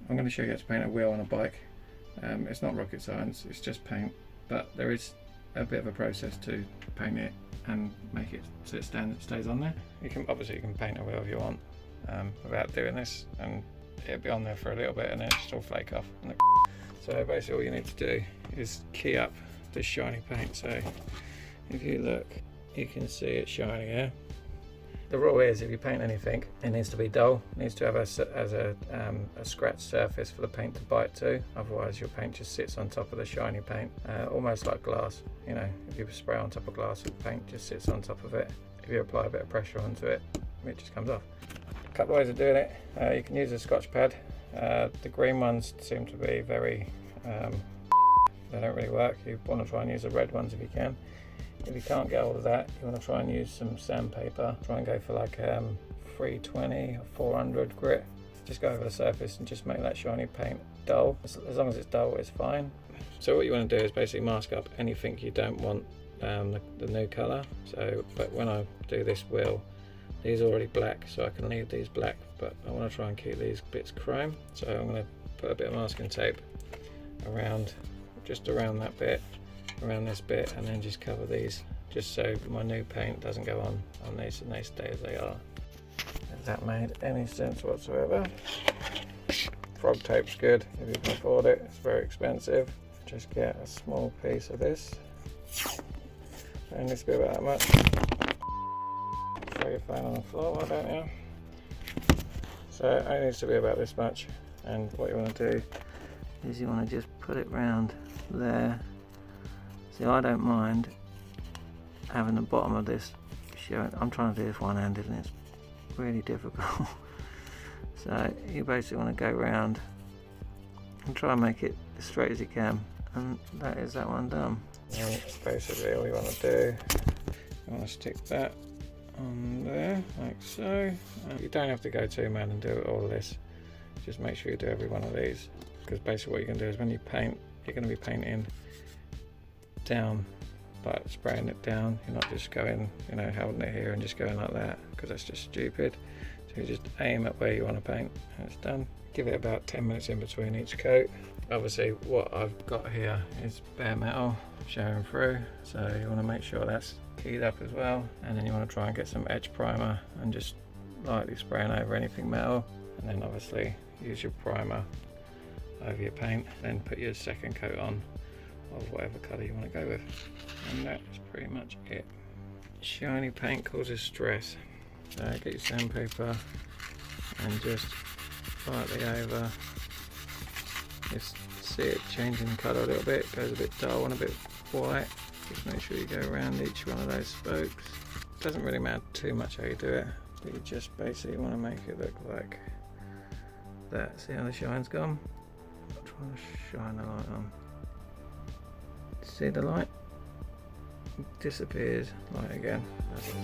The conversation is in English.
I'm going to show you how to paint a wheel on a bike. It's not rocket science, it's just paint, but there is a bit of a process to paint it and make it so it stays on there. You can paint a wheel if you want without doing this, and it'll be on there for a little bit and then it'll just all flake off. So basically all you need to do is key up this shiny paint. So if you look, you can see it shiny here. The rule is, if you paint anything, it needs to be dull. It needs to have a scratched surface for the paint to bite to. Otherwise, your paint just sits on top of the shiny paint, almost like glass. You know, if you spray on top of glass, the paint just sits on top of it. If you apply a bit of pressure onto it, it just comes off. A couple of ways of doing it. You can use a Scotch pad. The green ones seem to be very, they don't really work. You want to try and use the red ones if you can. If you can't get hold of that, you want to try and use some sandpaper. Try and go for like 320 or 400 grit. Just go over the surface and just make that shiny paint dull. As long as it's dull, it's fine. So what you want to do is basically mask up anything you don't want the new colour. So, but when I do this wheel, these are already black, so I can leave these black, but I want to try and keep these bits chrome. So I'm going to put a bit of masking tape around, just around that bit, around this bit, and then just cover these, just so my new paint doesn't go on these and they stay as they are. If that made any sense whatsoever. Frog tape's good if you can afford it. It's very expensive. Just get a small piece of this. It needs to be about that much. Throw your phone on the floor, why don't you? So it only needs to be about this much. And what you want to do is you want to just put it round there. See, I don't mind having the bottom of this showing. I'm trying to do this one-handed and it's really difficult. So you basically want to go round and try and make it as straight as you can, and that is that one done. And basically all you want to do, you want to stick that on there like so. You don't have to go too mad and do all of this. Just make sure you do every one of these, because basically what you can do is when you paint, you're going to be painting down, like spraying it down. You're not just going, you know, holding it here and just going like that, because that's just stupid. So you just aim at where you want to paint and it's done. Give it about 10 minutes in between each coat. Obviously what I've got here is bare metal showing through, so you want to make sure that's keyed up as well, and then you want to try and get some edge primer and just lightly spraying over anything metal, and then obviously use your primer over your paint, then put your second coat on of whatever colour you want to go with, and that's pretty much it. Shiny paint causes stress, so get your sandpaper and just lightly over. Just see it changing colour a little bit, it goes a bit dull and a bit white. Just make sure you go around each one of those spokes. It doesn't really matter too much how you do it, but you just basically want to make it look like that. See how the shine's gone? I'm trying to shine the light on. See the light? It disappears, light again. That's it.